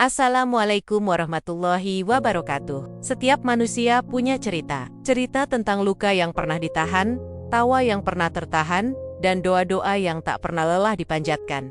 Assalamualaikum warahmatullahi wabarakatuh. Setiap manusia punya cerita. Cerita tentang luka yang pernah ditahan, tawa yang pernah tertahan, dan doa-doa yang tak pernah lelah dipanjatkan.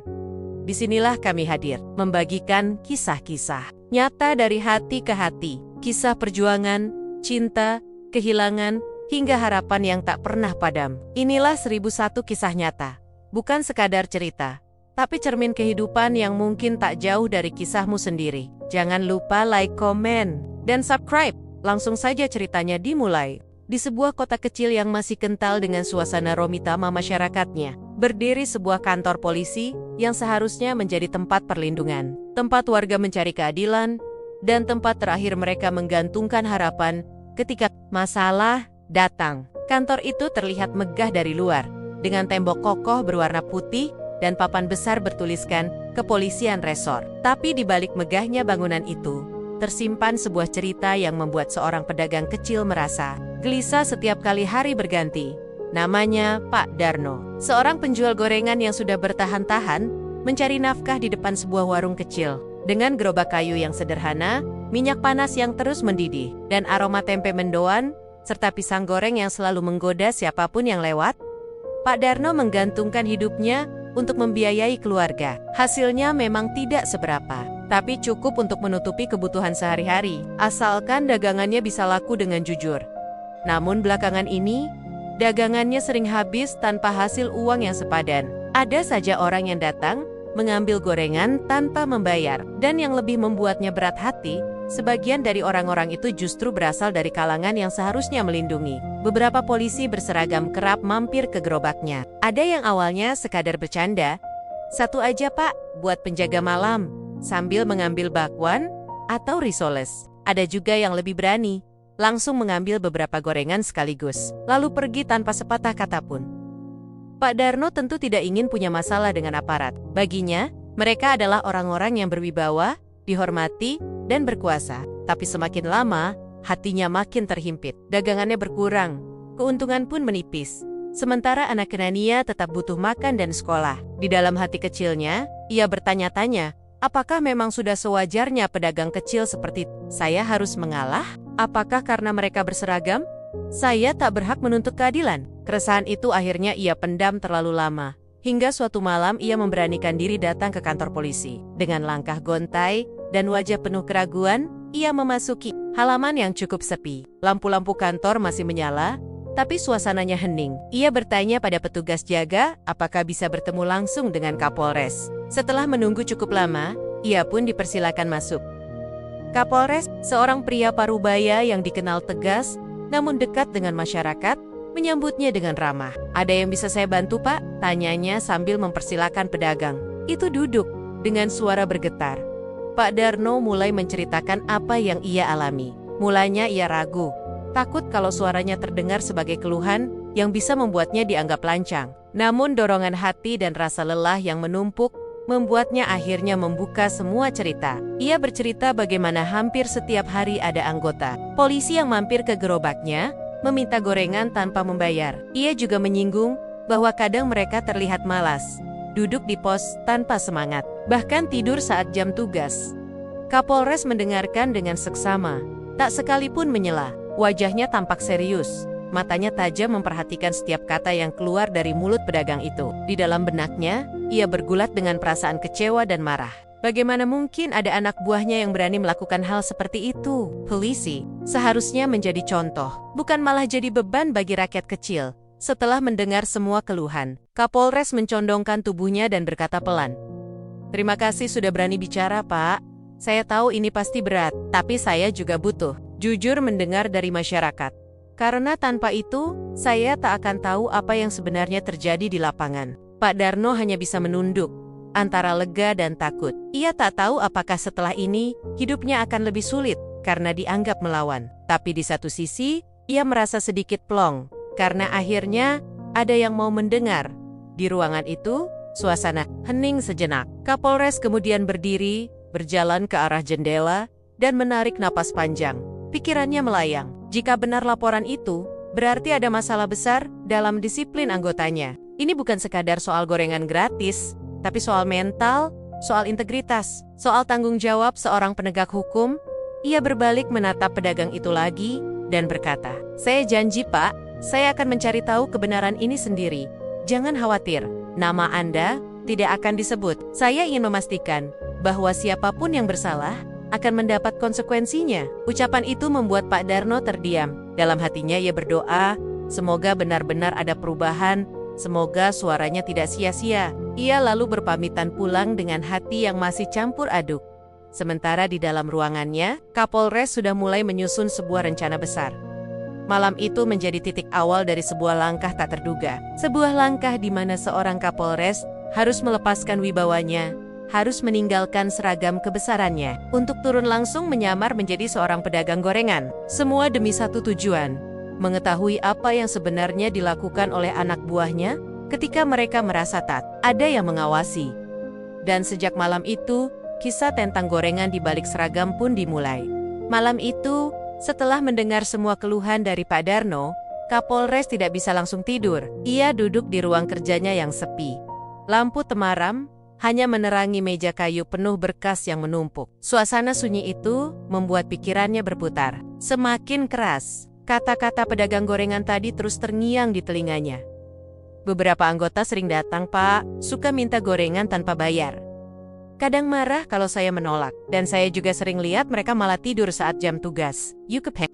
Disinilah kami hadir, membagikan kisah-kisah nyata dari hati ke hati. Kisah perjuangan, cinta, kehilangan, hingga harapan yang tak pernah padam. Inilah 1001 kisah nyata. Bukan sekadar cerita, tapi cermin kehidupan yang mungkin tak jauh dari kisahmu sendiri. Jangan lupa like, komen, dan subscribe. Langsung saja ceritanya dimulai. Di sebuah kota kecil yang masih kental dengan suasana romitama masyarakatnya, berdiri sebuah kantor polisi yang seharusnya menjadi tempat perlindungan, tempat warga mencari keadilan, dan tempat terakhir mereka menggantungkan harapan ketika masalah datang. Kantor itu terlihat megah dari luar, dengan tembok kokoh berwarna putih dan papan besar bertuliskan Kepolisian Resor. Tapi di balik megahnya bangunan itu, tersimpan sebuah cerita yang membuat seorang pedagang kecil merasa gelisah setiap kali hari berganti. Namanya Pak Darno, seorang penjual gorengan yang sudah bertahan-tahan mencari nafkah di depan sebuah warung kecil. Dengan gerobak kayu yang sederhana, minyak panas yang terus mendidih, dan aroma tempe mendoan, serta pisang goreng yang selalu menggoda siapapun yang lewat, Pak Darno menggantungkan hidupnya untuk membiayai keluarga. Hasilnya memang tidak seberapa, tapi cukup untuk menutupi kebutuhan sehari-hari, asalkan dagangannya bisa laku dengan jujur. Namun belakangan ini, dagangannya sering habis tanpa hasil uang yang sepadan. Ada saja orang yang datang, mengambil gorengan tanpa membayar, dan yang lebih membuatnya berat hati, sebagian dari orang-orang itu justru berasal dari kalangan yang seharusnya melindungi. Beberapa polisi berseragam kerap mampir ke gerobaknya. Ada yang awalnya sekadar bercanda, "Satu aja pak, buat penjaga malam," sambil mengambil bakwan atau risoles. Ada juga yang lebih berani, langsung mengambil beberapa gorengan sekaligus, lalu pergi tanpa sepatah kata pun. Pak Darno tentu tidak ingin punya masalah dengan aparat. Baginya, mereka adalah orang-orang yang berwibawa, dihormati, dan berkuasa. Tapi semakin lama, hatinya makin terhimpit. Dagangannya berkurang, keuntungan pun menipis. Sementara anak Kenania tetap butuh makan dan sekolah. Di dalam hati kecilnya, ia bertanya-tanya, apakah memang sudah sewajarnya pedagang kecil seperti saya harus mengalah? Apakah karena mereka berseragam? Saya tak berhak menuntut keadilan. Keresahan itu akhirnya ia pendam terlalu lama. Hingga suatu malam ia memberanikan diri datang ke kantor polisi. Dengan langkah gontai dan wajah penuh keraguan, ia memasuki halaman yang cukup sepi. Lampu-lampu kantor masih menyala, tapi suasananya hening. Ia bertanya pada petugas jaga apakah bisa bertemu langsung dengan Kapolres. Setelah menunggu cukup lama, ia pun dipersilakan masuk. Kapolres, seorang pria parubaya yang dikenal tegas, namun dekat dengan masyarakat, menyambutnya dengan ramah. "Ada yang bisa saya bantu pak?" tanyanya sambil mempersilakan pedagang. Itu duduk, dengan suara bergetar. Pak Darno mulai menceritakan apa yang ia alami. Mulanya ia ragu, takut kalau suaranya terdengar sebagai keluhan yang bisa membuatnya dianggap lancang. Namun dorongan hati dan rasa lelah yang menumpuk membuatnya akhirnya membuka semua cerita. Ia bercerita bagaimana hampir setiap hari ada anggota polisi yang mampir ke gerobaknya, meminta gorengan tanpa membayar. Ia juga menyinggung bahwa kadang mereka terlihat malas, duduk di pos tanpa semangat, bahkan tidur saat jam tugas. Kapolres mendengarkan dengan seksama, tak sekalipun menyela. Wajahnya tampak serius, matanya tajam memperhatikan setiap kata yang keluar dari mulut pedagang itu. Di dalam benaknya, ia bergulat dengan perasaan kecewa dan marah. Bagaimana mungkin ada anak buahnya yang berani melakukan hal seperti itu? Polisi seharusnya menjadi contoh, bukan malah jadi beban bagi rakyat kecil. Setelah mendengar semua keluhan, Kapolres mencondongkan tubuhnya dan berkata pelan, "Terima kasih sudah berani bicara, Pak. Saya tahu ini pasti berat, tapi saya juga butuh jujur mendengar dari masyarakat. Karena tanpa itu, saya tak akan tahu apa yang sebenarnya terjadi di lapangan." Pak Darno hanya bisa menunduk, antara lega dan takut. Ia tak tahu apakah setelah ini, hidupnya akan lebih sulit, karena dianggap melawan. Tapi di satu sisi, ia merasa sedikit plong, karena akhirnya ada yang mau mendengar. Di ruangan itu, suasana hening sejenak. Kapolres kemudian berdiri, berjalan ke arah jendela, dan menarik napas panjang. Pikirannya melayang. Jika benar laporan itu, berarti ada masalah besar dalam disiplin anggotanya. Ini bukan sekadar soal gorengan gratis, tapi soal mental, soal integritas, Soal tanggung jawab seorang penegak hukum, ia berbalik menatap pedagang itu lagi dan berkata, "Saya janji, Pak, saya akan mencari tahu kebenaran ini sendiri. Jangan khawatir, nama Anda tidak akan disebut. Saya ingin memastikan bahwa siapapun yang bersalah akan mendapat konsekuensinya." Ucapan itu membuat Pak Darno terdiam. Dalam hatinya ia berdoa, semoga benar-benar ada perubahan, semoga suaranya tidak sia-sia. Ia lalu berpamitan pulang dengan hati yang masih campur aduk. Sementara di dalam ruangannya, Kapolres sudah mulai menyusun sebuah rencana besar. Malam itu menjadi titik awal dari sebuah langkah tak terduga. Sebuah langkah di mana seorang Kapolres harus melepaskan wibawanya, harus meninggalkan seragam kebesarannya, untuk turun langsung menyamar menjadi seorang pedagang gorengan. Semua demi satu tujuan, mengetahui apa yang sebenarnya dilakukan oleh anak buahnya ketika mereka merasa tak ada yang mengawasi. Dan sejak malam itu, kisah tentang gorengan di balik seragam pun dimulai. Malam itu, setelah mendengar semua keluhan dari Pak Darno, Kapolres tidak bisa langsung tidur. Ia duduk di ruang kerjanya yang sepi. Lampu temaram hanya menerangi meja kayu penuh berkas yang menumpuk. Suasana sunyi itu membuat pikirannya berputar. Semakin keras, kata-kata pedagang gorengan tadi terus terngiang di telinganya. "Beberapa anggota sering datang, Pak, suka minta gorengan tanpa bayar. Kadang marah kalau saya menolak, dan saya juga sering lihat mereka malah tidur saat jam tugas."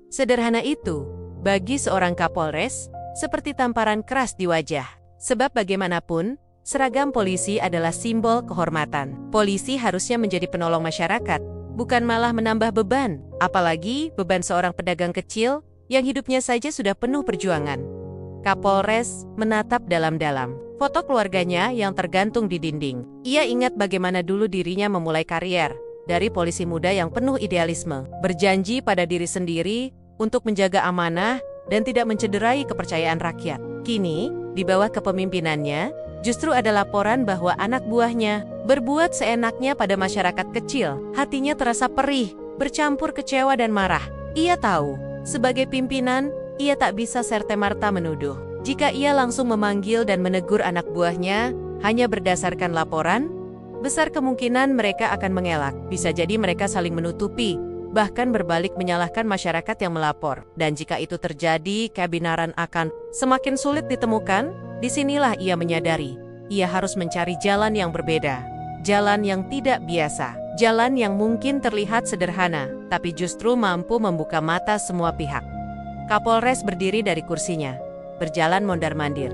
Sederhana itu, bagi seorang Kapolres, seperti tamparan keras di wajah. Sebab bagaimanapun, seragam polisi adalah simbol kehormatan. Polisi harusnya menjadi penolong masyarakat, bukan malah menambah beban, apalagi beban seorang pedagang kecil yang hidupnya saja sudah penuh perjuangan. Kapolres menatap dalam-dalam foto keluarganya yang tergantung di dinding. Ia ingat bagaimana dulu dirinya memulai karier dari polisi muda yang penuh idealisme, berjanji pada diri sendiri untuk menjaga amanah dan tidak mencederai kepercayaan rakyat. Kini, di bawah kepemimpinannya, justru ada laporan bahwa anak buahnya berbuat seenaknya pada masyarakat kecil. Hatinya terasa perih, bercampur kecewa dan marah. Ia tahu, sebagai pimpinan, ia tak bisa serta-merta menuduh. Jika ia langsung memanggil dan menegur anak buahnya hanya berdasarkan laporan, besar kemungkinan mereka akan mengelak. Bisa jadi mereka saling menutupi, bahkan berbalik menyalahkan masyarakat yang melapor. Dan jika itu terjadi, kebenaran akan semakin sulit ditemukan. Disinilah ia menyadari, ia harus mencari jalan yang berbeda. Jalan yang tidak biasa. Jalan yang mungkin terlihat sederhana, tapi justru mampu membuka mata semua pihak. Kapolres berdiri dari kursinya, berjalan mondar-mandir.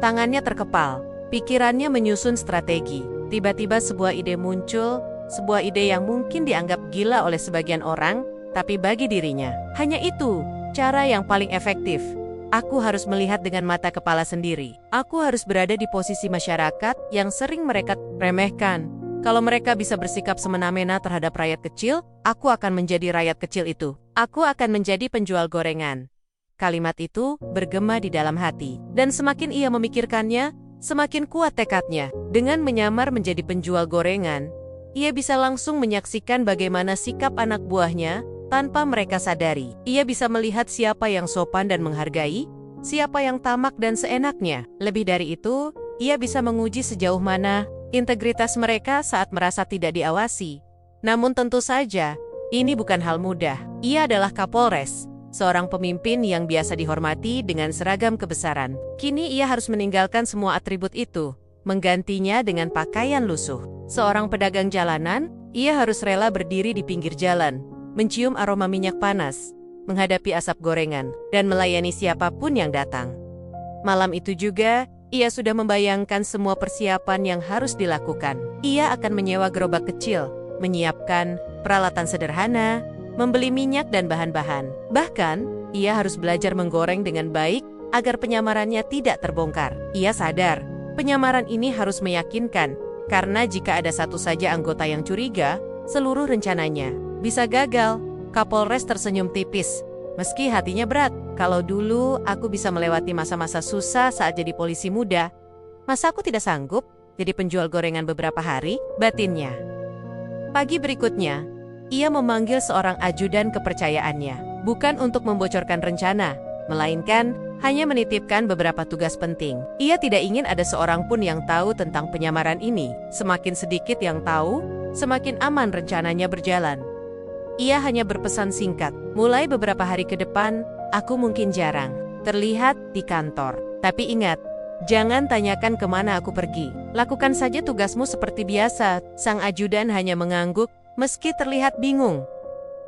Tangannya terkepal, pikirannya menyusun strategi. Tiba-tiba sebuah ide muncul, sebuah ide yang mungkin dianggap gila oleh sebagian orang, tapi bagi dirinya, hanya itu cara yang paling efektif. Aku harus melihat dengan mata kepala sendiri. Aku harus berada di posisi masyarakat yang sering mereka remehkan. Kalau mereka bisa bersikap semena-mena terhadap rakyat kecil, aku akan menjadi rakyat kecil itu. Aku akan menjadi penjual gorengan. Kalimat itu bergema di dalam hati. Dan semakin ia memikirkannya, semakin kuat tekadnya. Dengan menyamar menjadi penjual gorengan, ia bisa langsung menyaksikan bagaimana sikap anak buahnya tanpa mereka sadari. Ia bisa melihat siapa yang sopan dan menghargai, siapa yang tamak dan seenaknya. Lebih dari itu, ia bisa menguji sejauh mana integritas mereka saat merasa tidak diawasi. Namun tentu saja, ini bukan hal mudah. Ia adalah Kapolres, seorang pemimpin yang biasa dihormati dengan seragam kebesaran. Kini ia harus meninggalkan semua atribut itu, menggantinya dengan pakaian lusuh. Seorang pedagang jalanan, ia harus rela berdiri di pinggir jalan, mencium aroma minyak panas, menghadapi asap gorengan, dan melayani siapapun yang datang. Malam itu juga, ia sudah membayangkan semua persiapan yang harus dilakukan. Ia akan menyewa gerobak kecil, menyiapkan peralatan sederhana, membeli minyak dan bahan-bahan. Bahkan, ia harus belajar menggoreng dengan baik agar penyamarannya tidak terbongkar. Ia sadar, penyamaran ini harus meyakinkan, karena jika ada satu saja anggota yang curiga, seluruh rencananya bisa gagal. Kapolres tersenyum tipis, meski hatinya berat. Kalau dulu aku bisa melewati masa-masa susah saat jadi polisi muda, masa aku tidak sanggup jadi penjual gorengan beberapa hari? Batinnya. Pagi berikutnya, ia memanggil seorang ajudan kepercayaannya, bukan untuk membocorkan rencana, melainkan hanya menitipkan beberapa tugas penting. Ia tidak ingin ada seorang pun yang tahu tentang penyamaran ini. Semakin sedikit yang tahu, semakin aman rencananya berjalan. Ia hanya berpesan singkat, mulai beberapa hari ke depan, aku mungkin jarang terlihat di kantor. Tapi ingat, jangan tanyakan kemana aku pergi. Lakukan saja tugasmu seperti biasa. Sang ajudan hanya mengangguk, meski terlihat bingung.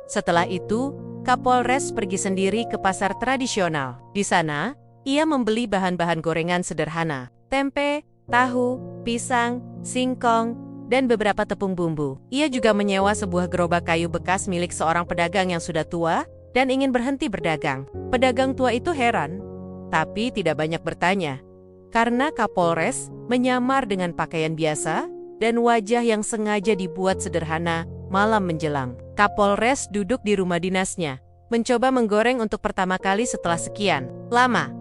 Setelah itu, Kapolres pergi sendiri ke pasar tradisional. Di sana, ia membeli bahan-bahan gorengan sederhana, tempe, tahu, pisang, singkong, dan beberapa tepung bumbu. Ia juga menyewa sebuah gerobak kayu bekas milik seorang pedagang yang sudah tua dan ingin berhenti berdagang. Pedagang tua itu heran, tapi tidak banyak bertanya. Karena Kapolres menyamar dengan pakaian biasa dan wajah yang sengaja dibuat sederhana malam menjelang. Kapolres duduk di rumah dinasnya, mencoba menggoreng untuk pertama kali setelah sekian lama.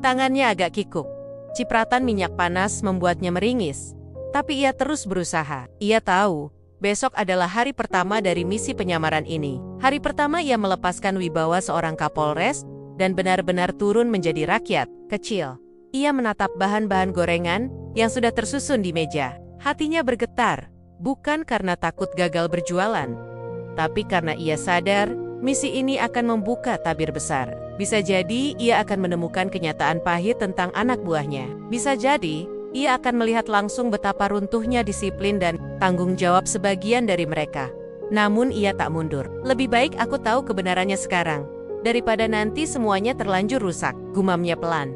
Tangannya agak kikuk. Cipratan minyak panas membuatnya meringis. Tapi ia terus berusaha. Ia tahu, besok adalah hari pertama dari misi penyamaran ini. Hari pertama ia melepaskan wibawa seorang Kapolres dan benar-benar turun menjadi rakyat kecil. Ia menatap bahan-bahan gorengan yang sudah tersusun di meja. Hatinya bergetar, bukan karena takut gagal berjualan, tapi karena ia sadar misi ini akan membuka tabir besar. Bisa jadi ia akan menemukan kenyataan pahit tentang anak buahnya. Bisa jadi ia akan melihat langsung betapa runtuhnya disiplin dan tanggung jawab sebagian dari mereka. Namun ia tak mundur. Lebih baik aku tahu kebenarannya sekarang, daripada nanti semuanya terlanjur rusak, gumamnya pelan.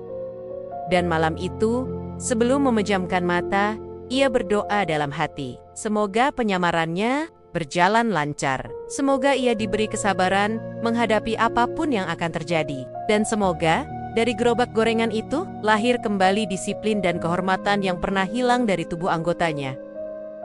Dan malam itu, sebelum memejamkan mata, ia berdoa dalam hati. Semoga penyamarannya berjalan lancar. Semoga ia diberi kesabaran menghadapi apapun yang akan terjadi. Dan semoga dari gerobak gorengan itu, lahir kembali disiplin dan kehormatan yang pernah hilang dari tubuh anggotanya.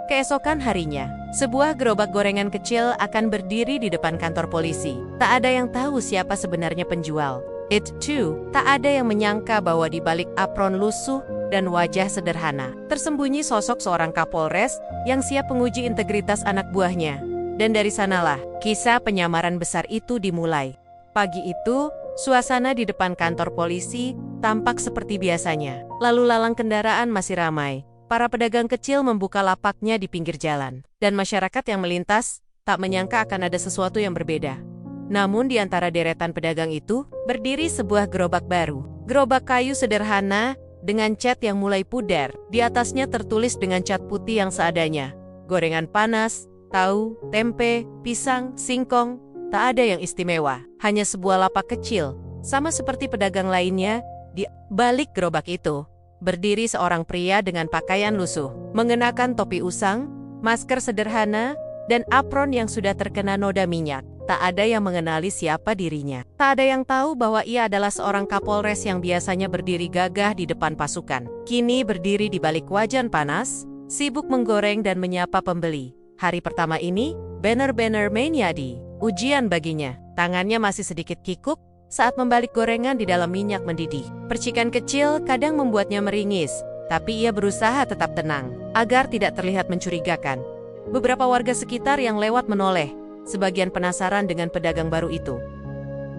Keesokan harinya, sebuah gerobak gorengan kecil akan berdiri di depan kantor polisi. Tak ada yang tahu siapa sebenarnya penjual. It too, tak ada yang menyangka bahwa di balik apron lusuh dan wajah sederhana, tersembunyi sosok seorang Kapolres yang siap menguji integritas anak buahnya. Dan dari sanalah, kisah penyamaran besar itu dimulai. Pagi itu, suasana di depan kantor polisi tampak seperti biasanya. Lalu lalang kendaraan masih ramai. Para pedagang kecil membuka lapaknya di pinggir jalan. Dan masyarakat yang melintas tak menyangka akan ada sesuatu yang berbeda. Namun di antara deretan pedagang itu, berdiri sebuah gerobak baru. Gerobak kayu sederhana dengan cat yang mulai pudar. Di atasnya tertulis dengan cat putih yang seadanya. Gorengan panas, tahu, tempe, pisang, singkong. Tak ada yang istimewa, hanya sebuah lapak kecil, sama seperti pedagang lainnya. Di balik gerobak itu, berdiri seorang pria dengan pakaian lusuh, mengenakan topi usang, masker sederhana, dan apron yang sudah terkena noda minyak. Tak ada yang mengenali siapa dirinya. Tak ada yang tahu bahwa ia adalah seorang Kapolres yang biasanya berdiri gagah di depan pasukan. Kini berdiri di balik wajan panas, sibuk menggoreng dan menyapa pembeli. Hari pertama ini, benar-benar menyadi ujian baginya. Tangannya masih sedikit kikuk saat membalik gorengan di dalam minyak mendidih. Percikan kecil kadang membuatnya meringis, tapi ia berusaha tetap tenang, agar tidak terlihat mencurigakan. Beberapa warga sekitar yang lewat menoleh, sebagian penasaran dengan pedagang baru itu.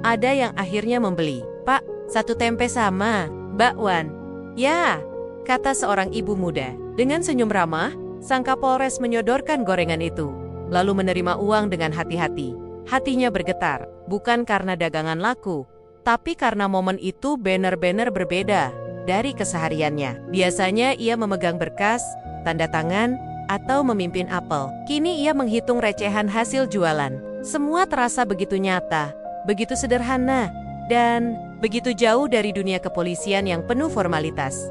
Ada yang akhirnya membeli. "Pak, satu tempe sama, bakwan." "Ya," kata seorang ibu muda. Dengan senyum ramah, sang Kapolres menyodorkan gorengan itu, lalu menerima uang dengan hati-hati. Hatinya bergetar, bukan karena dagangan laku, tapi karena momen itu benar-benar berbeda dari kesehariannya. Biasanya ia memegang berkas, tanda tangan, atau memimpin apel. Kini ia menghitung recehan hasil jualan. Semua terasa begitu nyata, begitu sederhana, dan begitu jauh dari dunia kepolisian yang penuh formalitas.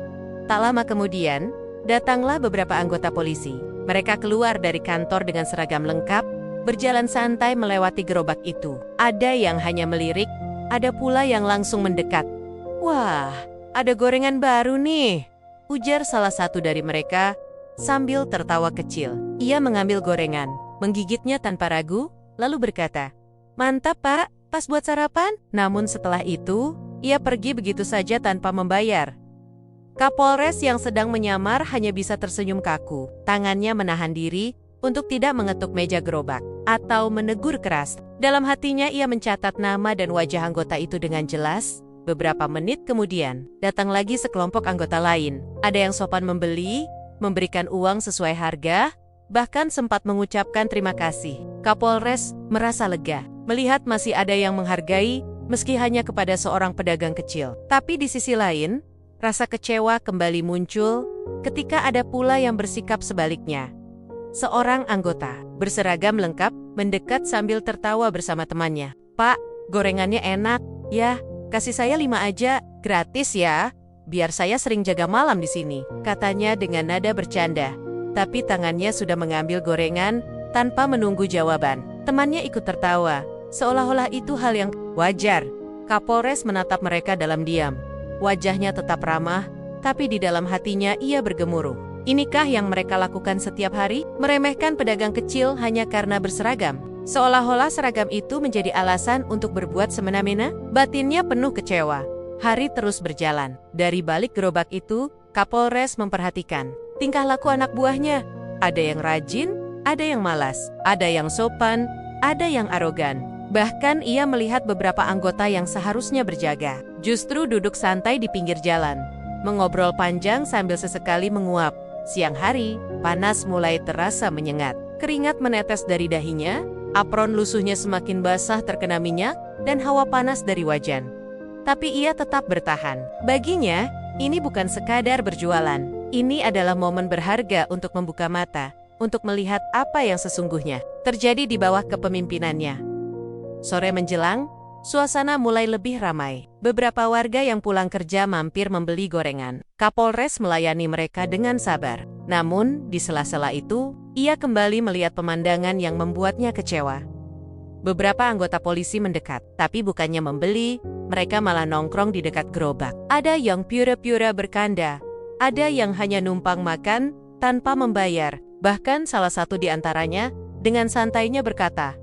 Tak lama kemudian, datanglah beberapa anggota polisi. Mereka keluar dari kantor dengan seragam lengkap, berjalan santai melewati gerobak itu. Ada yang hanya melirik, ada pula yang langsung mendekat. "Wah, ada gorengan baru nih," ujar salah satu dari mereka sambil tertawa kecil. Ia mengambil gorengan, menggigitnya tanpa ragu, lalu berkata, "Mantap, Pak, pas buat sarapan." Namun setelah itu, ia pergi begitu saja tanpa membayar. Kapolres yang sedang menyamar hanya bisa tersenyum kaku. Tangannya menahan diri untuk tidak mengetuk meja gerobak atau menegur keras. Dalam hatinya ia mencatat nama dan wajah anggota itu dengan jelas, Beberapa menit kemudian, datang lagi sekelompok anggota lain. Ada yang sopan membeli, memberikan uang sesuai harga, bahkan sempat mengucapkan terima kasih. Kapolres merasa lega melihat masih ada yang menghargai, meski hanya kepada seorang pedagang kecil. Tapi di sisi lain, rasa kecewa kembali muncul ketika ada pula yang bersikap sebaliknya. Seorang anggota berseragam lengkap mendekat sambil tertawa bersama temannya. "Pak, gorengannya enak. Ya, kasih saya 5 aja, gratis ya. Biar saya sering jaga malam di sini," katanya dengan nada bercanda. Tapi tangannya sudah mengambil gorengan tanpa menunggu jawaban. Temannya ikut tertawa, seolah-olah itu hal yang wajar. Kapolres menatap mereka dalam diam. Wajahnya tetap ramah, tapi di dalam hatinya ia bergemuruh. Inikah yang mereka lakukan setiap hari? Meremehkan pedagang kecil hanya karena berseragam. Seolah-olah seragam itu menjadi alasan untuk berbuat semena-mena. Batinnya penuh kecewa. Hari terus berjalan. Dari balik gerobak itu, Kapolres memperhatikan tingkah laku anak buahnya. Ada yang rajin, ada yang malas, ada yang sopan, ada yang arogan. Bahkan ia melihat beberapa anggota yang seharusnya berjaga, justru duduk santai di pinggir jalan, mengobrol panjang sambil sesekali menguap. Siang hari, panas mulai terasa menyengat. Keringat menetes dari dahinya, apron lusuhnya semakin basah terkena minyak, dan hawa panas dari wajan. Tapi ia tetap bertahan. Baginya, ini bukan sekadar berjualan. Ini adalah momen berharga untuk membuka mata, untuk melihat apa yang sesungguhnya terjadi di bawah kepemimpinannya. Sore menjelang, suasana mulai lebih ramai. Beberapa warga yang pulang kerja mampir membeli gorengan. Kapolres melayani mereka dengan sabar. Namun, di sela-sela itu, ia kembali melihat pemandangan yang membuatnya kecewa. Beberapa anggota polisi mendekat, tapi bukannya membeli, mereka malah nongkrong di dekat gerobak. Ada yang pura-pura bercanda, ada yang hanya numpang makan tanpa membayar. Bahkan salah satu di antaranya dengan santainya berkata,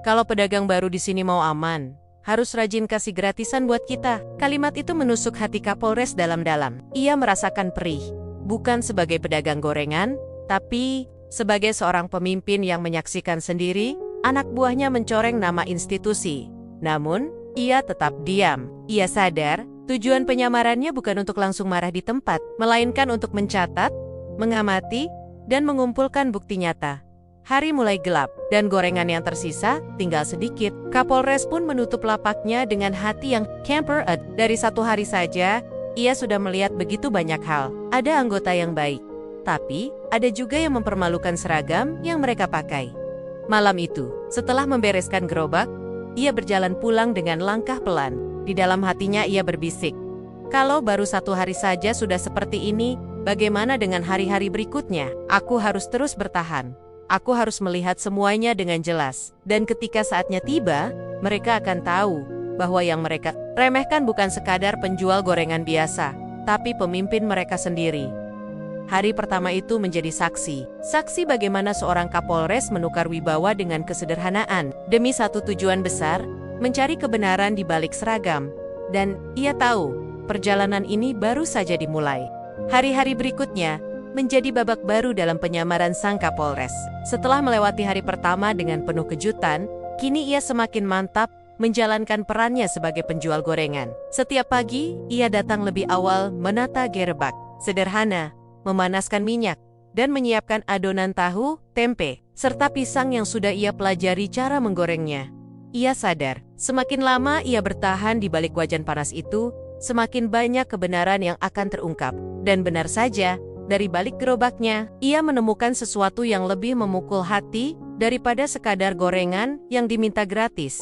"Kalau pedagang baru di sini mau aman, harus rajin kasih gratisan buat kita." Kalimat itu menusuk hati Kapolres dalam-dalam. Ia merasakan perih, bukan sebagai pedagang gorengan, tapi sebagai seorang pemimpin yang menyaksikan sendiri anak buahnya mencoreng nama institusi. Namun, ia tetap diam. Ia sadar, tujuan penyamarannya bukan untuk langsung marah di tempat, melainkan untuk mencatat, mengamati, dan mengumpulkan bukti nyata. Hari mulai gelap, dan gorengan yang tersisa tinggal sedikit. Kapolres pun menutup lapaknya dengan hati yang camper-ed. Dari 1 hari saja, ia sudah melihat begitu banyak hal. Ada anggota yang baik, tapi ada juga yang mempermalukan seragam yang mereka pakai. Malam itu, setelah membereskan gerobak, ia berjalan pulang dengan langkah pelan. Di dalam hatinya ia berbisik, "Kalau baru 1 hari saja sudah seperti ini, bagaimana dengan hari-hari berikutnya? Aku harus terus bertahan. Aku harus melihat semuanya dengan jelas. Dan ketika saatnya tiba, mereka akan tahu bahwa yang mereka remehkan bukan sekadar penjual gorengan biasa, tapi pemimpin mereka sendiri." Hari pertama itu menjadi saksi bagaimana seorang Kapolres menukar wibawa dengan kesederhanaan, demi satu tujuan besar, mencari kebenaran di balik seragam. Dan ia tahu, perjalanan ini baru saja dimulai. Hari-hari berikutnya menjadi babak baru dalam penyamaran sang Kapolres. Setelah melewati hari pertama dengan penuh kejutan, kini ia semakin mantap menjalankan perannya sebagai penjual gorengan. Setiap pagi, ia datang lebih awal menata gerobak, sederhana, memanaskan minyak, dan menyiapkan adonan tahu, tempe, serta pisang yang sudah ia pelajari cara menggorengnya. Ia sadar, semakin lama ia bertahan di balik wajan panas itu, semakin banyak kebenaran yang akan terungkap. Dan benar saja, dari balik gerobaknya, ia menemukan sesuatu yang lebih memukul hati daripada sekadar gorengan yang diminta gratis.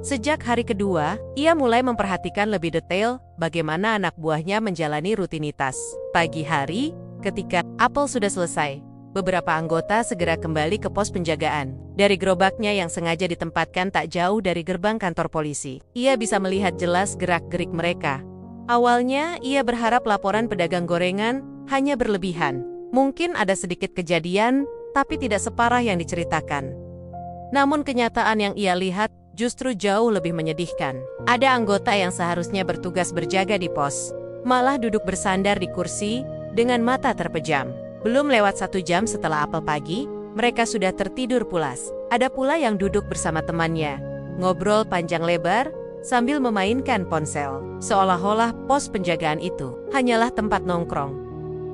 Sejak hari kedua, ia mulai memperhatikan lebih detail bagaimana anak buahnya menjalani rutinitas. Pagi hari, ketika apel sudah selesai, beberapa anggota segera kembali ke pos penjagaan. Dari gerobaknya yang sengaja ditempatkan tak jauh dari gerbang kantor polisi, ia bisa melihat jelas gerak-gerik mereka. Awalnya, ia berharap laporan pedagang gorengan hanya berlebihan. Mungkin ada sedikit kejadian, tapi tidak separah yang diceritakan. Namun kenyataan yang ia lihat justru jauh lebih menyedihkan. Ada anggota yang seharusnya bertugas berjaga di pos, malah duduk bersandar di kursi dengan mata terpejam. Belum lewat 1 jam setelah apel pagi, mereka sudah tertidur pulas. Ada pula yang duduk bersama temannya, ngobrol panjang lebar, sambil memainkan ponsel. Seolah-olah pos penjagaan itu hanyalah tempat nongkrong.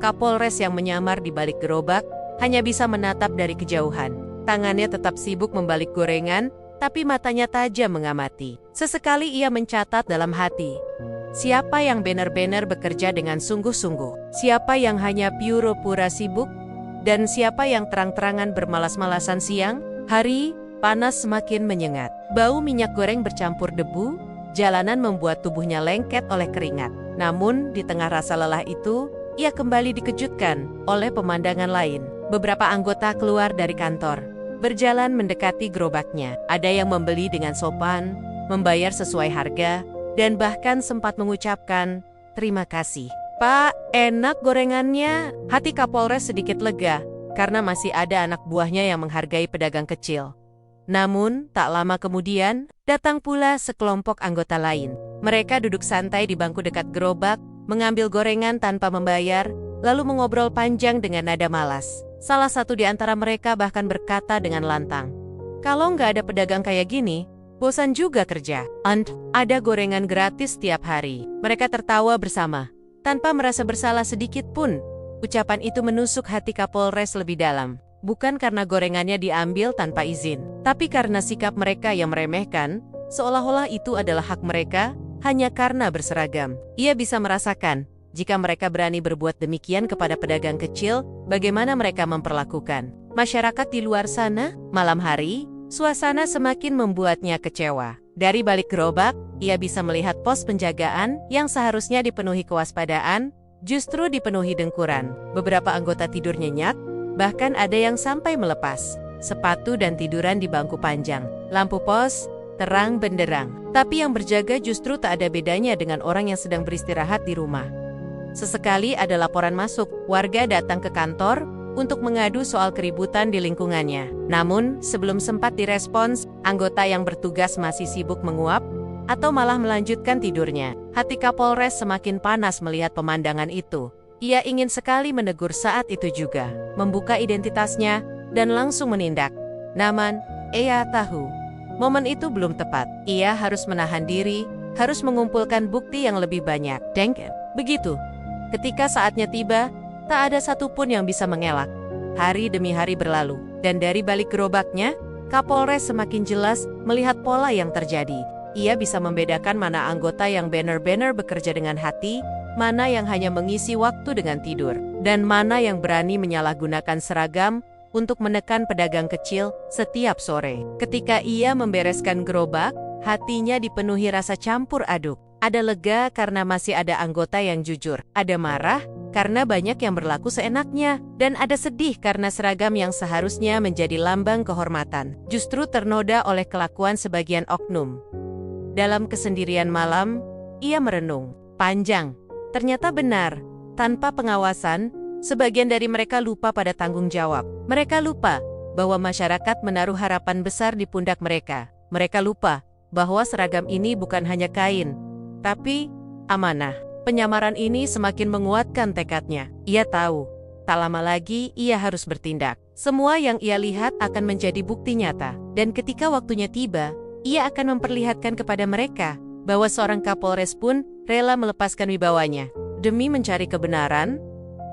Kapolres yang menyamar di balik gerobak hanya bisa menatap dari kejauhan. Tangannya tetap sibuk membalik gorengan, tapi matanya tajam mengamati. Sesekali ia mencatat dalam hati. Siapa yang benar-benar bekerja dengan sungguh-sungguh? Siapa yang hanya pura-pura sibuk? Dan siapa yang terang-terangan bermalas-malasan siang? Hari, panas semakin menyengat. Bau minyak goreng bercampur debu, jalanan membuat tubuhnya lengket oleh keringat. Namun, di tengah rasa lelah itu, ia kembali dikejutkan oleh pemandangan lain. Beberapa anggota keluar dari kantor, berjalan mendekati gerobaknya. Ada yang membeli dengan sopan, membayar sesuai harga, dan bahkan sempat mengucapkan, "Terima kasih, Pak, enak gorengannya." Hati Kapolres sedikit lega, karena masih ada anak buahnya yang menghargai pedagang kecil. Namun, tak lama kemudian, datang pula sekelompok anggota lain. Mereka duduk santai di bangku dekat gerobak, mengambil gorengan tanpa membayar, lalu mengobrol panjang dengan nada malas. Salah satu di antara mereka bahkan berkata dengan lantang, "Kalau nggak ada pedagang kayak gini, bosan juga kerja. And ada gorengan gratis setiap hari." Mereka tertawa bersama, tanpa merasa bersalah sedikit pun. Ucapan itu menusuk hati Kapolres lebih dalam. Bukan karena gorengannya diambil tanpa izin, tapi karena sikap mereka yang meremehkan, seolah-olah itu adalah hak mereka, hanya karena berseragam. Ia bisa merasakan, jika mereka berani berbuat demikian kepada pedagang kecil, bagaimana mereka memperlakukan masyarakat di luar sana. Malam hari, suasana semakin membuatnya kecewa. Dari balik gerobak, ia bisa melihat pos penjagaan yang seharusnya dipenuhi kewaspadaan, justru dipenuhi dengkuran. Beberapa anggota tidur nyenyak, bahkan ada yang sampai melepas sepatu dan tiduran di bangku panjang. Lampu pos terang benderang, tapi yang berjaga justru tak ada bedanya dengan orang yang sedang beristirahat di rumah. Sesekali ada laporan masuk, warga datang ke kantor untuk mengadu soal keributan di lingkungannya. Namun, sebelum sempat direspons, anggota yang bertugas masih sibuk menguap atau malah melanjutkan tidurnya. Hati Kapolres semakin panas melihat pemandangan itu. Ia ingin sekali menegur saat itu juga, membuka identitasnya, dan langsung menindak. Namun, ia tahu, momen itu belum tepat. Ia harus menahan diri, harus mengumpulkan bukti yang lebih banyak. Dengket. Begitu. Ketika saatnya tiba, tak ada satupun yang bisa mengelak. Hari demi hari berlalu, dan dari balik gerobaknya, Kapolres semakin jelas melihat pola yang terjadi. Ia bisa membedakan mana anggota yang benar-benar bekerja dengan hati, mana yang hanya mengisi waktu dengan tidur, dan mana yang berani menyalahgunakan seragam untuk menekan pedagang kecil setiap sore. Ketika ia membereskan gerobak, hatinya dipenuhi rasa campur aduk. Ada lega karena masih ada anggota yang jujur, ada marah karena banyak yang berlaku seenaknya, dan ada sedih karena seragam yang seharusnya menjadi lambang kehormatan justru ternoda oleh kelakuan sebagian oknum. Dalam kesendirian malam, ia merenung panjang. Ternyata benar, tanpa pengawasan, sebagian dari mereka lupa pada tanggung jawab. Mereka lupa bahwa masyarakat menaruh harapan besar di pundak mereka. Mereka lupa bahwa seragam ini bukan hanya kain, tapi amanah. Penyamaran ini semakin menguatkan tekadnya. Ia tahu, tak lama lagi ia harus bertindak. Semua yang ia lihat akan menjadi bukti nyata. Dan ketika waktunya tiba, ia akan memperlihatkan kepada mereka bahwa seorang Kapolres pun rela melepaskan wibawanya demi mencari kebenaran.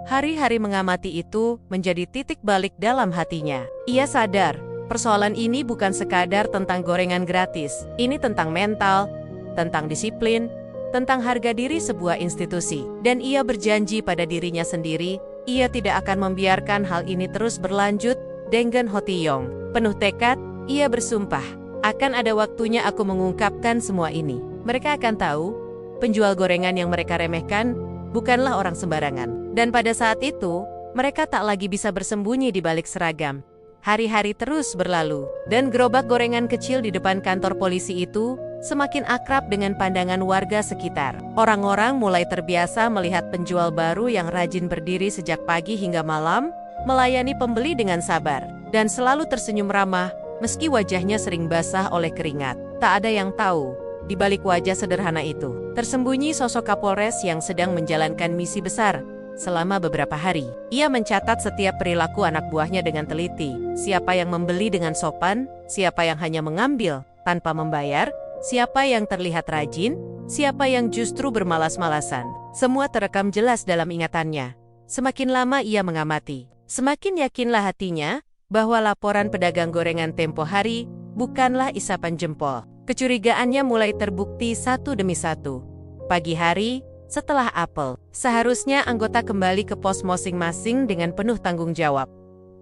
Hari-hari mengamati itu menjadi titik balik dalam hatinya. Ia sadar, persoalan ini bukan sekadar tentang gorengan gratis. Ini tentang mental, tentang disiplin, tentang harga diri sebuah institusi. Dan ia berjanji pada dirinya sendiri, ia tidak akan membiarkan hal ini terus berlanjut. Dengan Hotiyong penuh tekad, ia bersumpah, akan ada waktunya aku mengungkapkan semua ini. Mereka akan tahu, penjual gorengan yang mereka remehkan bukanlah orang sembarangan. Dan pada saat itu, mereka tak lagi bisa bersembunyi di balik seragam. Hari-hari terus berlalu, dan gerobak gorengan kecil di depan kantor polisi itu semakin akrab dengan pandangan warga sekitar. Orang-orang mulai terbiasa melihat penjual baru yang rajin berdiri sejak pagi hingga malam, melayani pembeli dengan sabar, dan selalu tersenyum ramah, meski wajahnya sering basah oleh keringat. Tak ada yang tahu, di balik wajah sederhana itu, tersembunyi sosok Kapolres yang sedang menjalankan misi besar. Selama beberapa hari, ia mencatat setiap perilaku anak buahnya dengan teliti. Siapa yang membeli dengan sopan, siapa yang hanya mengambil tanpa membayar, siapa yang terlihat rajin, siapa yang justru bermalas-malasan. Semua terekam jelas dalam ingatannya. Semakin lama ia mengamati, semakin yakinlah hatinya bahwa laporan pedagang gorengan tempo hari bukanlah isapan jempol. Kecurigaannya mulai terbukti satu demi satu. Pagi hari, setelah apel, seharusnya anggota kembali ke pos masing-masing dengan penuh tanggung jawab.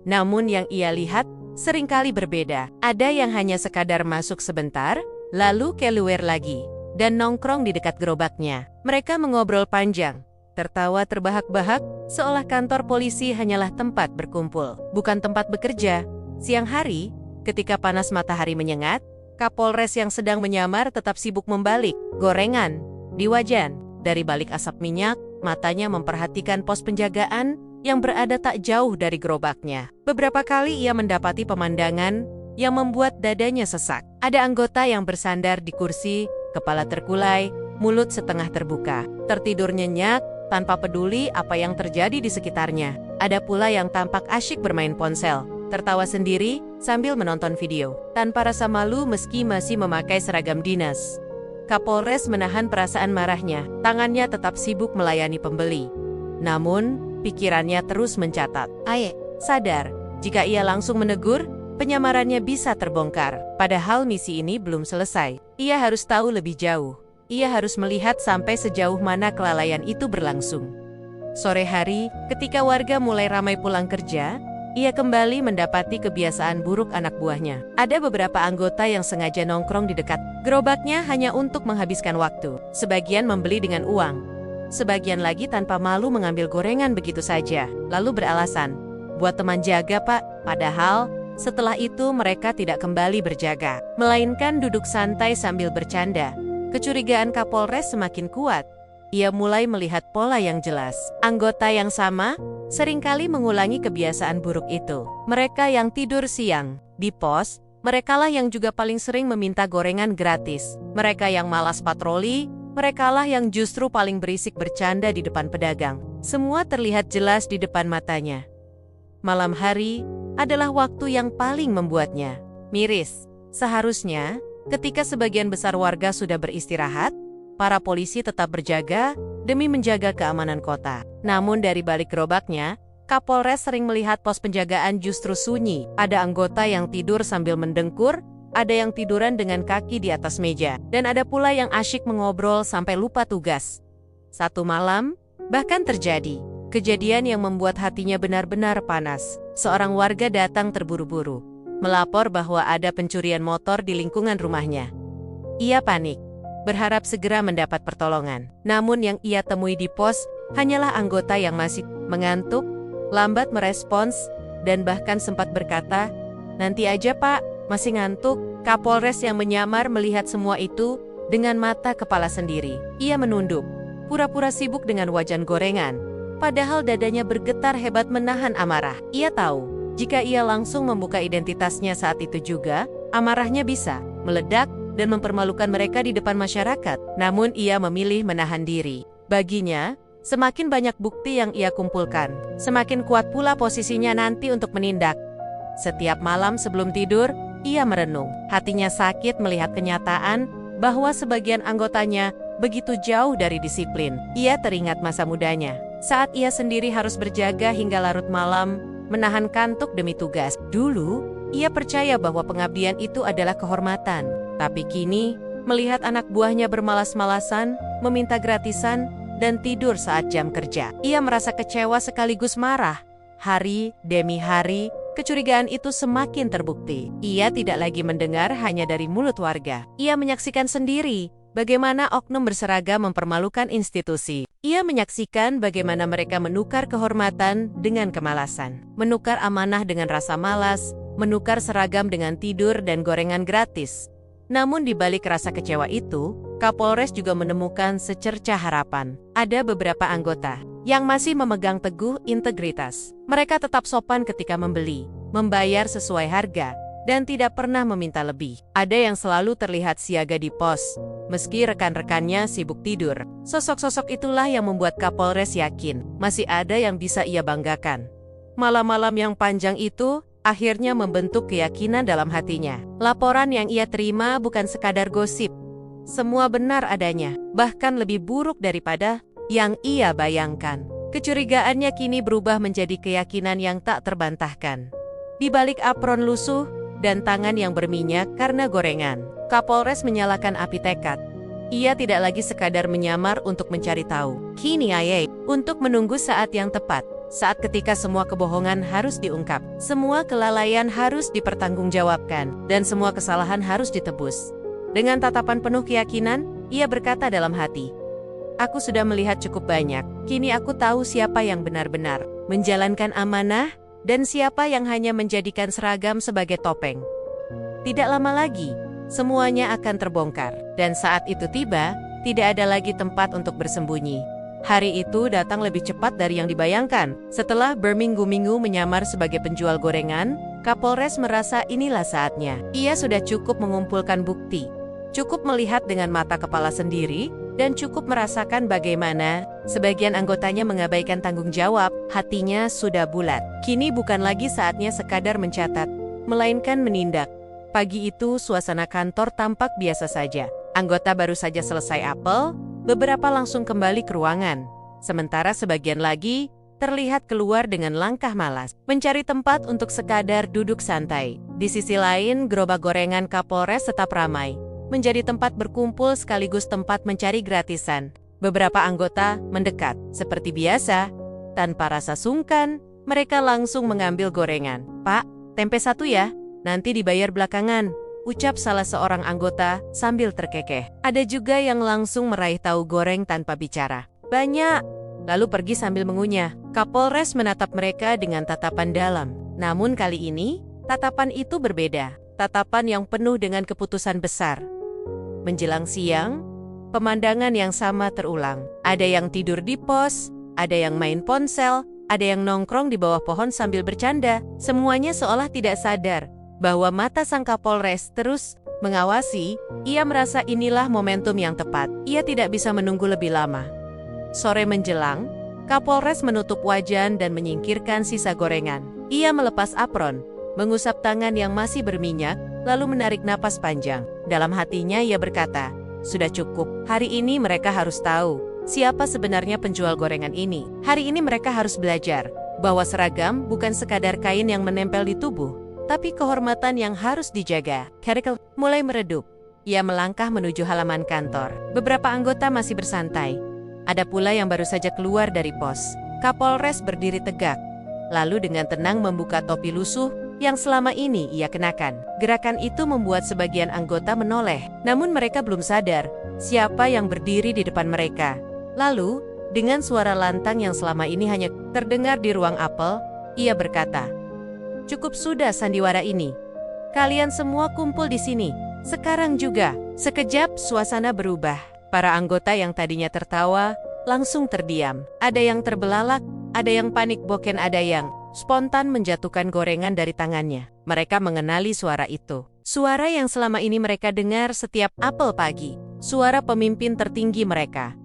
Namun yang ia lihat seringkali berbeda. Ada yang hanya sekadar masuk sebentar, lalu keluar lagi, dan nongkrong di dekat gerobaknya. Mereka mengobrol panjang, tertawa terbahak-bahak, seolah kantor polisi hanyalah tempat berkumpul, bukan tempat bekerja. Siang hari, ketika panas matahari menyengat, Kapolres yang sedang menyamar tetap sibuk membalik gorengan di wajan. Dari balik asap minyak, matanya memperhatikan pos penjagaan yang berada tak jauh dari gerobaknya. Beberapa kali ia mendapati pemandangan yang membuat dadanya sesak. Ada anggota yang bersandar di kursi, kepala terkulai, mulut setengah terbuka, tertidur nyenyak tanpa peduli apa yang terjadi di sekitarnya. Ada pula yang tampak asyik bermain ponsel, tertawa sendiri sambil menonton video, tanpa rasa malu meski masih memakai seragam dinas. Kapolres menahan perasaan marahnya, tangannya tetap sibuk melayani pembeli. Namun, pikirannya terus mencatat. Sadar, jika ia langsung menegur, penyamarannya bisa terbongkar. Padahal misi ini belum selesai. Ia harus tahu lebih jauh. Ia harus melihat sampai sejauh mana kelalaian itu berlangsung. Sore hari, ketika warga mulai ramai pulang kerja, ia kembali mendapati kebiasaan buruk anak buahnya. Ada beberapa anggota yang sengaja nongkrong di dekat gerobaknya hanya untuk menghabiskan waktu. Sebagian membeli dengan uang, sebagian lagi tanpa malu mengambil gorengan begitu saja, lalu beralasan, "Buat teman jaga, Pak." Padahal, setelah itu mereka tidak kembali berjaga, melainkan duduk santai sambil bercanda. Kecurigaan Kapolres semakin kuat. Ia mulai melihat pola yang jelas. Anggota yang sama seringkali mengulangi kebiasaan buruk itu. Mereka yang tidur siang di pos, merekalah yang juga paling sering meminta gorengan gratis. Mereka yang malas patroli, merekalah yang justru paling berisik bercanda di depan pedagang. Semua terlihat jelas di depan matanya. Malam hari adalah waktu yang paling membuatnya miris. Seharusnya, ketika sebagian besar warga sudah beristirahat, para polisi tetap berjaga demi menjaga keamanan kota. Namun dari balik gerobaknya, Kapolres sering melihat pos penjagaan justru sunyi. Ada anggota yang tidur sambil mendengkur, ada yang tiduran dengan kaki di atas meja, dan ada pula yang asyik mengobrol sampai lupa tugas. Satu malam, bahkan terjadi kejadian yang membuat hatinya benar-benar panas. Seorang warga datang terburu-buru, melapor bahwa ada pencurian motor di lingkungan rumahnya. Ia panik, berharap segera mendapat pertolongan. Namun yang ia temui di pos hanyalah anggota yang masih mengantuk, lambat merespons, dan bahkan sempat berkata, "Nanti aja, Pak, masih ngantuk." Kapolres yang menyamar melihat semua itu dengan mata kepala sendiri. Ia menunduk, pura-pura sibuk dengan wajan gorengan. Padahal dadanya bergetar hebat menahan amarah. Ia tahu, jika ia langsung membuka identitasnya saat itu juga, amarahnya bisa meledak dan mempermalukan mereka di depan masyarakat. Namun ia memilih menahan diri. Baginya, semakin banyak bukti yang ia kumpulkan, semakin kuat pula posisinya nanti untuk menindak. Setiap malam sebelum tidur, ia merenung. Hatinya sakit melihat kenyataan bahwa sebagian anggotanya begitu jauh dari disiplin. Ia teringat masa mudanya, saat ia sendiri harus berjaga hingga larut malam, menahan kantuk demi tugas. Dulu, ia percaya bahwa pengabdian itu adalah kehormatan. Tapi kini, melihat anak buahnya bermalas-malasan, meminta gratisan, dan tidur saat jam kerja, ia merasa kecewa sekaligus marah. Hari demi hari, kecurigaan itu semakin terbukti. Ia tidak lagi mendengar hanya dari mulut warga. Ia menyaksikan sendiri bagaimana oknum berseragam mempermalukan institusi. Ia menyaksikan bagaimana mereka menukar kehormatan dengan kemalasan, menukar amanah dengan rasa malas, menukar seragam dengan tidur dan gorengan gratis. Namun di balik rasa kecewa itu, Kapolres juga menemukan secercah harapan. Ada beberapa anggota yang masih memegang teguh integritas. Mereka tetap sopan ketika membeli, membayar sesuai harga, dan tidak pernah meminta lebih. Ada yang selalu terlihat siaga di pos, meski rekan-rekannya sibuk tidur. Sosok-sosok itulah yang membuat Kapolres yakin masih ada yang bisa ia banggakan. Malam-malam yang panjang itu akhirnya membentuk keyakinan dalam hatinya. Laporan yang ia terima bukan sekadar gosip, Semua benar adanya, bahkan lebih buruk daripada yang ia bayangkan. Kecurigaannya kini berubah menjadi keyakinan yang tak terbantahkan. Di balik apron lusuh dan tangan yang berminyak karena gorengan, Kapolres menyalakan api tekad. Ia tidak lagi sekadar menyamar untuk mencari tahu. Kini ia untuk menunggu saat yang tepat. Saat ketika semua kebohongan harus diungkap, semua kelalaian harus dipertanggungjawabkan, dan semua kesalahan harus ditebus. Dengan tatapan penuh keyakinan, ia berkata dalam hati, "Aku sudah melihat cukup banyak, kini aku tahu siapa yang benar-benar menjalankan amanah, dan siapa yang hanya menjadikan seragam sebagai topeng." Tidak lama lagi, semuanya akan terbongkar, dan saat itu tiba, tidak ada lagi tempat untuk bersembunyi. Hari itu datang lebih cepat dari yang dibayangkan. Setelah berminggu-minggu menyamar sebagai penjual gorengan, Kapolres merasa inilah saatnya. Ia sudah cukup mengumpulkan bukti, cukup melihat dengan mata kepala sendiri, dan cukup merasakan bagaimana sebagian anggotanya mengabaikan tanggung jawab. Hatinya sudah bulat. Kini bukan lagi saatnya sekadar mencatat, melainkan menindak. Pagi itu suasana kantor tampak biasa saja. Anggota baru saja selesai apel, beberapa langsung kembali ke ruangan. Sementara sebagian lagi terlihat keluar dengan langkah malas, mencari tempat untuk sekadar duduk santai. Di sisi lain, gerobak gorengan Kapolres tetap ramai, menjadi tempat berkumpul sekaligus tempat mencari gratisan. Beberapa anggota mendekat, seperti biasa. Tanpa rasa sungkan, mereka langsung mengambil gorengan. "Pak, tempe satu ya, nanti dibayar belakangan," ucap salah seorang anggota sambil terkekeh. Ada juga yang langsung meraih tahu goreng tanpa bicara. "Banyak," lalu pergi sambil mengunyah. Kapolres menatap mereka dengan tatapan dalam. Namun kali ini, tatapan itu berbeda. Tatapan yang penuh dengan keputusan besar. Menjelang siang, pemandangan yang sama terulang. Ada yang tidur di pos, ada yang main ponsel, ada yang nongkrong di bawah pohon sambil bercanda. Semuanya seolah tidak sadar bahwa mata sang Kapolres terus mengawasi. Ia merasa inilah momentum yang tepat. Ia tidak bisa menunggu lebih lama. Sore menjelang, Kapolres menutup wajan dan menyingkirkan sisa gorengan. Ia melepas apron, mengusap tangan yang masih berminyak, lalu menarik napas panjang. Dalam hatinya ia berkata, "Sudah cukup. Hari ini mereka harus tahu siapa sebenarnya penjual gorengan ini. Hari ini mereka harus belajar bahwa seragam bukan sekadar kain yang menempel di tubuh, tapi kehormatan yang harus dijaga." Kerikel mulai meredup. Ia melangkah menuju halaman kantor. Beberapa anggota masih bersantai. Ada pula yang baru saja keluar dari pos. Kapolres berdiri tegak, lalu dengan tenang membuka topi lusuh yang selama ini ia kenakan. Gerakan itu membuat sebagian anggota menoleh, namun mereka belum sadar siapa yang berdiri di depan mereka. Lalu, dengan suara lantang yang selama ini hanya terdengar di ruang apel, ia berkata, "Cukup sudah sandiwara ini. Kalian semua kumpul di sini. Sekarang juga." Sekejap suasana berubah. Para anggota yang tadinya tertawa langsung terdiam. Ada yang terbelalak, ada yang panik boken, ada yang spontan menjatuhkan gorengan dari tangannya. Mereka mengenali suara itu. Suara yang selama ini mereka dengar setiap apel pagi. Suara pemimpin tertinggi mereka.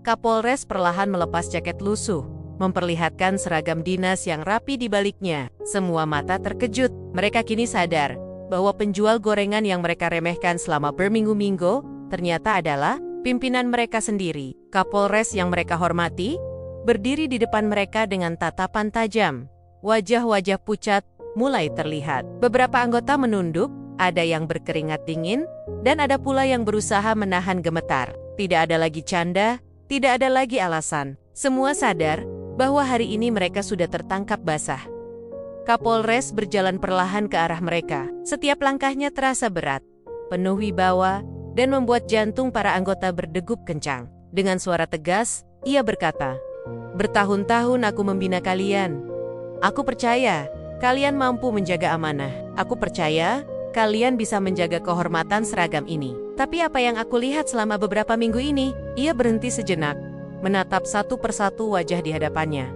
Kapolres perlahan melepas jaket lusuh, memperlihatkan seragam dinas yang rapi di baliknya. Semua mata terkejut. Mereka kini sadar bahwa penjual gorengan yang mereka remehkan selama berminggu-minggu ternyata adalah pimpinan mereka sendiri. Kapolres yang mereka hormati berdiri di depan mereka dengan tatapan tajam. Wajah-wajah pucat mulai terlihat. Beberapa anggota menunduk, ada yang berkeringat dingin, dan ada pula yang berusaha menahan gemetar. Tidak ada lagi canda, tidak ada lagi alasan. Semua sadar bahwa hari ini mereka sudah tertangkap basah. Kapolres berjalan perlahan ke arah mereka. Setiap langkahnya terasa berat, penuh wibawa, dan membuat jantung para anggota berdegup kencang. Dengan suara tegas, ia berkata, "Bertahun-tahun aku membina kalian. Aku percaya kalian mampu menjaga amanah. Aku percaya kalian bisa menjaga kehormatan seragam ini. Tapi apa yang aku lihat selama beberapa minggu ini?" Ia berhenti sejenak, menatap satu persatu wajah di hadapannya.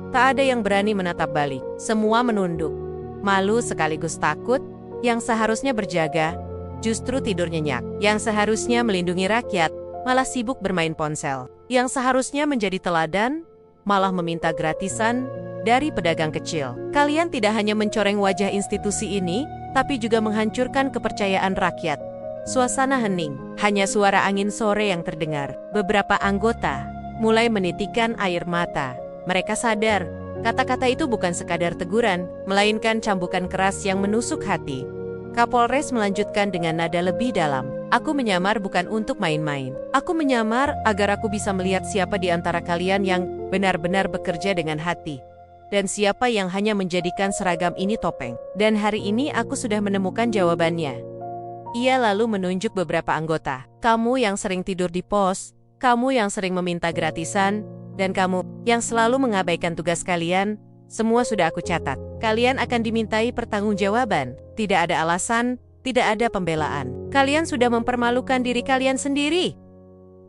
Tak ada yang berani menatap balik. Semua menunduk, malu sekaligus takut. Yang seharusnya berjaga, justru tidur nyenyak. Yang seharusnya melindungi rakyat, malah sibuk bermain ponsel. Yang seharusnya menjadi teladan, malah meminta gratisan dari pedagang kecil. Kalian tidak hanya mencoreng wajah institusi ini, tapi juga menghancurkan kepercayaan rakyat. Suasana hening. Hanya suara angin sore yang terdengar. Beberapa anggota mulai menitikkan air mata. Mereka sadar, kata-kata itu bukan sekadar teguran, melainkan cambukan keras yang menusuk hati. Kapolres melanjutkan dengan nada lebih dalam. Aku menyamar bukan untuk main-main. Aku menyamar agar aku bisa melihat siapa di antara kalian yang benar-benar bekerja dengan hati. Dan siapa yang hanya menjadikan seragam ini topeng. Dan hari ini aku sudah menemukan jawabannya. Ia lalu menunjuk beberapa anggota. Kamu yang sering tidur di pos, kamu yang sering meminta gratisan, dan kamu yang selalu mengabaikan tugas kalian, semua sudah aku catat. Kalian akan dimintai pertanggungjawaban. Tidak ada alasan, tidak ada pembelaan. Kalian sudah mempermalukan diri kalian sendiri.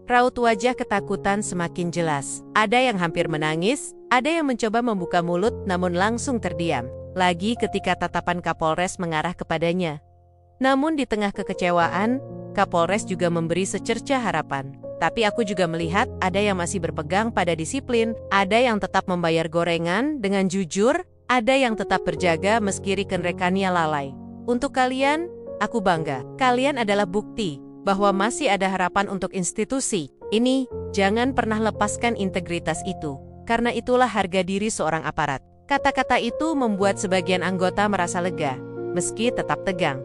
Raut wajah ketakutan semakin jelas. Ada yang hampir menangis, ada yang mencoba membuka mulut namun langsung terdiam. Lagi ketika tatapan Kapolres mengarah kepadanya. Namun di tengah kekecewaan, Kapolres juga memberi secerca harapan. Tapi aku juga melihat ada yang masih berpegang pada disiplin, ada yang tetap membayar gorengan dengan jujur, ada yang tetap berjaga meski rekan-rekannya lalai. Untuk kalian, aku bangga. Kalian adalah bukti bahwa masih ada harapan untuk institusi. Ini, jangan pernah lepaskan integritas itu, karena itulah harga diri seorang aparat. Kata-kata itu membuat sebagian anggota merasa lega, meski tetap tegang.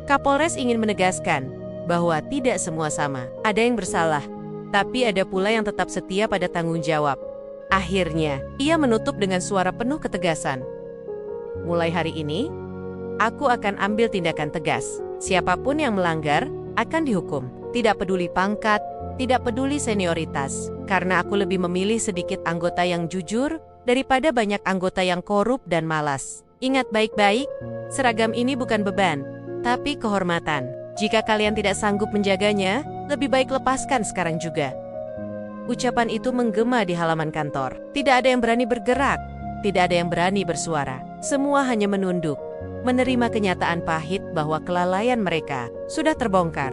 Kapolres ingin menegaskan bahwa tidak semua sama. Ada yang bersalah, tapi ada pula yang tetap setia pada tanggung jawab. Akhirnya, ia menutup dengan suara penuh ketegasan. Mulai hari ini, aku akan ambil tindakan tegas. Siapapun yang melanggar akan dihukum. Tidak peduli pangkat, tidak peduli senioritas. Karena aku lebih memilih sedikit anggota yang jujur daripada banyak anggota yang korup dan malas. Ingat baik-baik, seragam ini bukan beban, tapi kehormatan. Jika kalian tidak sanggup menjaganya, lebih baik lepaskan sekarang juga. Ucapan itu menggema di halaman kantor. Tidak ada yang berani bergerak, tidak ada yang berani bersuara. Semua hanya menunduk, menerima kenyataan pahit bahwa kelalaian mereka sudah terbongkar.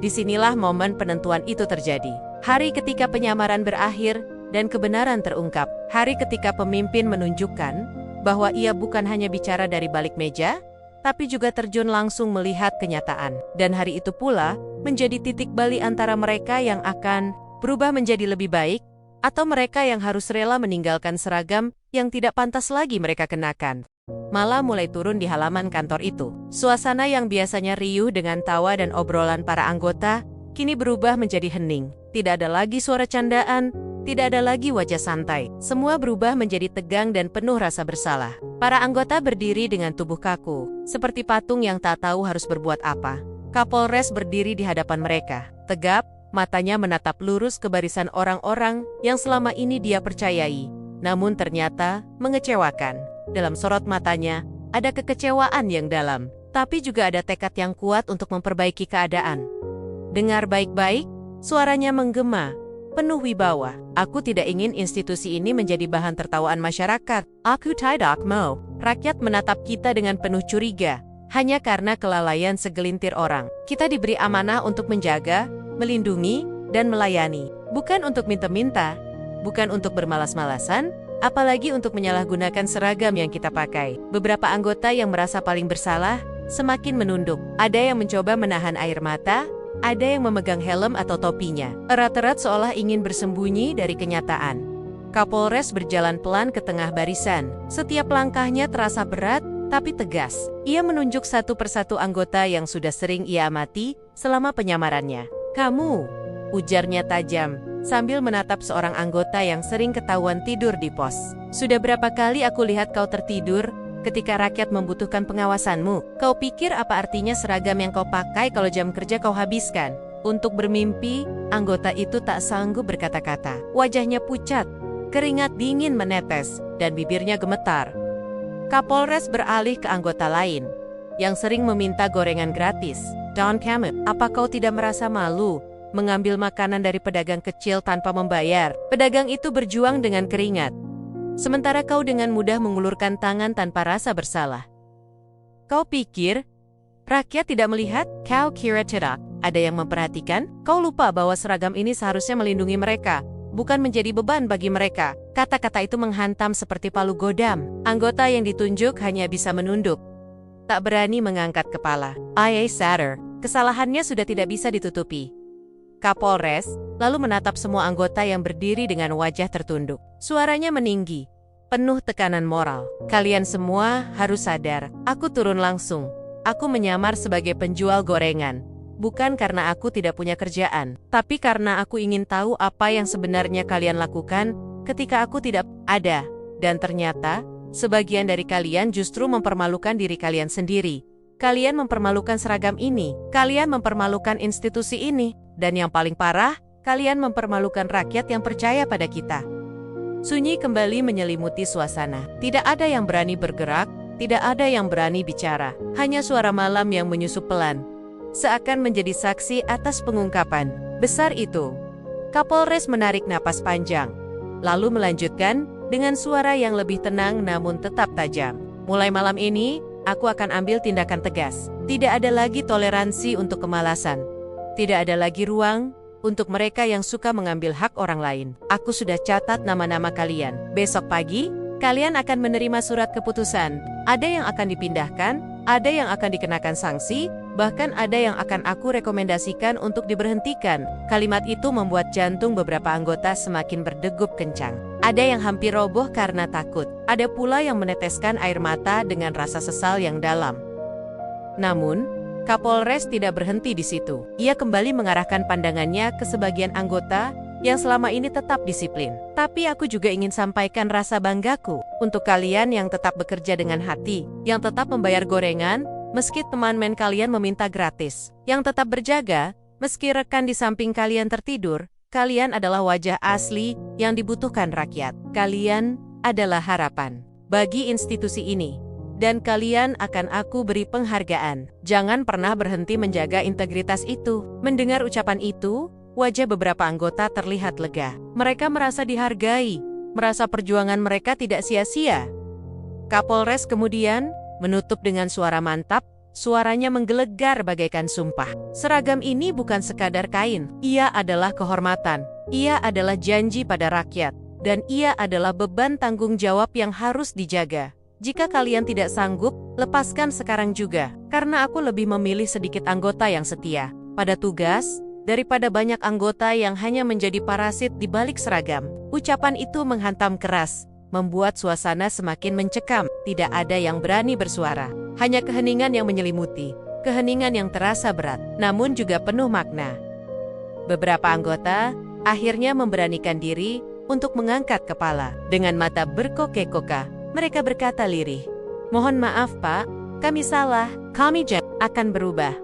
Disinilah momen penentuan itu terjadi. Hari ketika penyamaran berakhir dan kebenaran terungkap. Hari ketika pemimpin menunjukkan bahwa ia bukan hanya bicara dari balik meja, tapi juga terjun langsung melihat kenyataan. Dan hari itu pula menjadi titik balik antara mereka yang akan berubah menjadi lebih baik, atau mereka yang harus rela meninggalkan seragam yang tidak pantas lagi mereka kenakan. Malam mulai turun di halaman kantor itu. Suasana yang biasanya riuh dengan tawa dan obrolan para anggota, kini berubah menjadi hening. Tidak ada lagi suara candaan, tidak ada lagi wajah santai. Semua berubah menjadi tegang dan penuh rasa bersalah. Para anggota berdiri dengan tubuh kaku, seperti patung yang tak tahu harus berbuat apa. Kapolres berdiri di hadapan mereka, tegap, matanya menatap lurus ke barisan orang-orang yang selama ini dia percayai, namun ternyata mengecewakan. Dalam sorot matanya, ada kekecewaan yang dalam, tapi juga ada tekad yang kuat untuk memperbaiki keadaan. Dengar baik-baik, suaranya menggema, penuh wibawa. Aku tidak ingin institusi ini menjadi bahan tertawaan masyarakat. Aku tidak mau. Rakyat menatap kita dengan penuh curiga, hanya karena kelalaian segelintir orang. Kita diberi amanah untuk menjaga, melindungi, dan melayani. Bukan untuk minta-minta, bukan untuk bermalas-malasan, apalagi untuk menyalahgunakan seragam yang kita pakai. Beberapa anggota yang merasa paling bersalah semakin menunduk. Ada yang mencoba menahan air mata, ada yang memegang helm atau topinya. Erat-erat seolah ingin bersembunyi dari kenyataan. Kapolres berjalan pelan ke tengah barisan. Setiap langkahnya terasa berat, tapi tegas. Ia menunjuk satu persatu anggota yang sudah sering ia amati selama penyamarannya. Kamu, ujarnya tajam, sambil menatap seorang anggota yang sering ketahuan tidur di pos. Sudah berapa kali aku lihat kau tertidur ketika rakyat membutuhkan pengawasanmu. Kau pikir apa artinya seragam yang kau pakai kalau jam kerja kau habiskan? Untuk bermimpi, anggota itu tak sanggup berkata-kata. Wajahnya pucat, keringat dingin menetes, dan bibirnya gemetar. Kapolres beralih ke anggota lain, yang sering meminta gorengan gratis. Don Camut, apa kau tidak merasa malu mengambil makanan dari pedagang kecil tanpa membayar? Pedagang itu berjuang dengan keringat, sementara kau dengan mudah mengulurkan tangan tanpa rasa bersalah. Kau pikir rakyat tidak melihat? Kau kira tidak ada yang memperhatikan? Kau lupa bahwa seragam ini seharusnya melindungi mereka, bukan menjadi beban bagi mereka. Kata-kata itu menghantam seperti palu godam. Anggota yang ditunjuk hanya bisa menunduk, tak berani mengangkat kepala. I.A. Satter, Kesalahannya sudah tidak bisa ditutupi. Kapolres lalu menatap semua anggota yang berdiri dengan wajah tertunduk. Suaranya meninggi, penuh tekanan moral. Kalian semua harus sadar, aku turun langsung. Aku menyamar sebagai penjual gorengan. Bukan karena aku tidak punya kerjaan, tapi karena aku ingin tahu apa yang sebenarnya kalian lakukan ketika aku tidak ada. Dan ternyata, sebagian dari kalian justru mempermalukan diri kalian sendiri. Kalian mempermalukan seragam ini, kalian mempermalukan institusi ini, dan yang paling parah, kalian mempermalukan rakyat yang percaya pada kita. Sunyi kembali menyelimuti suasana. Tidak ada yang berani bergerak, tidak ada yang berani bicara. Hanya suara malam yang menyusup pelan, seakan menjadi saksi atas pengungkapan besar itu. Kapolres menarik napas panjang, lalu melanjutkan dengan suara yang lebih tenang namun tetap tajam. Mulai malam ini, aku akan ambil tindakan tegas. Tidak ada lagi toleransi untuk kemalasan. Tidak ada lagi ruang untuk mereka yang suka mengambil hak orang lain. Aku sudah catat nama-nama kalian. Besok pagi, kalian akan menerima surat keputusan. Ada yang akan dipindahkan, ada yang akan dikenakan sanksi, bahkan ada yang akan aku rekomendasikan untuk diberhentikan. Kalimat itu membuat jantung beberapa anggota semakin berdegup kencang. Ada yang hampir roboh karena takut. Ada pula yang meneteskan air mata dengan rasa sesal yang dalam. Namun, Kapolres tidak berhenti di situ. Ia kembali mengarahkan pandangannya ke sebagian anggota yang selama ini tetap disiplin. Tapi aku juga ingin sampaikan rasa banggaku untuk kalian yang tetap bekerja dengan hati, yang tetap membayar gorengan, meski teman-teman kalian meminta gratis, yang tetap berjaga, meski rekan di samping kalian tertidur. Kalian adalah wajah asli yang dibutuhkan rakyat. Kalian adalah harapan bagi institusi ini. Dan kalian akan aku beri penghargaan. Jangan pernah berhenti menjaga integritas itu. Mendengar ucapan itu, wajah beberapa anggota terlihat lega. Mereka merasa dihargai, merasa perjuangan mereka tidak sia-sia. Kapolres kemudian menutup dengan suara mantap, suaranya menggelegar bagaikan sumpah. Seragam ini bukan sekadar kain, ia adalah kehormatan, ia adalah janji pada rakyat, dan ia adalah beban tanggung jawab yang harus dijaga. Jika kalian tidak sanggup, lepaskan sekarang juga, karena aku lebih memilih sedikit anggota yang setia pada tugas, daripada banyak anggota yang hanya menjadi parasit di balik seragam. Ucapan itu menghantam keras, membuat suasana semakin mencekam. Tidak ada yang berani bersuara, hanya keheningan yang menyelimuti, keheningan yang terasa berat, namun juga penuh makna. Beberapa anggota akhirnya memberanikan diri untuk mengangkat kepala. Dengan mata berkokek-kokah, mereka berkata lirih, "Mohon maaf Pak, kami salah, kami akan berubah."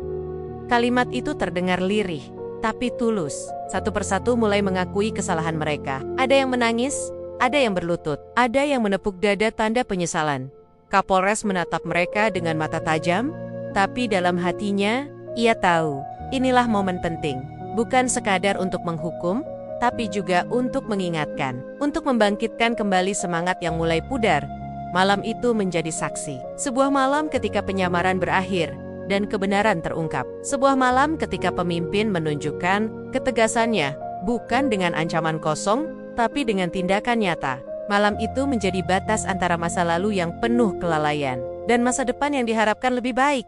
Kalimat itu terdengar lirih, tapi tulus. Satu persatu mulai mengakui kesalahan mereka. Ada yang menangis, ada yang berlutut, ada yang menepuk dada tanda penyesalan. Kapolres menatap mereka dengan mata tajam, tapi dalam hatinya, ia tahu, inilah momen penting. Bukan sekadar untuk menghukum, tapi juga untuk mengingatkan, untuk membangkitkan kembali semangat yang mulai pudar. Malam itu menjadi saksi. Sebuah malam ketika penyamaran berakhir dan kebenaran terungkap. Sebuah malam ketika pemimpin menunjukkan ketegasannya, bukan dengan ancaman kosong, tapi dengan tindakan nyata. Malam itu menjadi batas antara masa lalu yang penuh kelalaian dan masa depan yang diharapkan lebih baik.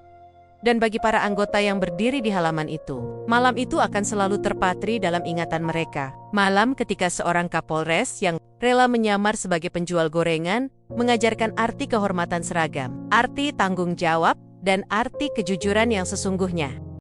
Dan bagi para anggota yang berdiri di halaman itu, malam itu akan selalu terpatri dalam ingatan mereka. Malam ketika seorang Kapolres yang rela menyamar sebagai penjual gorengan, mengajarkan arti kehormatan seragam, arti tanggung jawab, dan arti kejujuran yang sesungguhnya.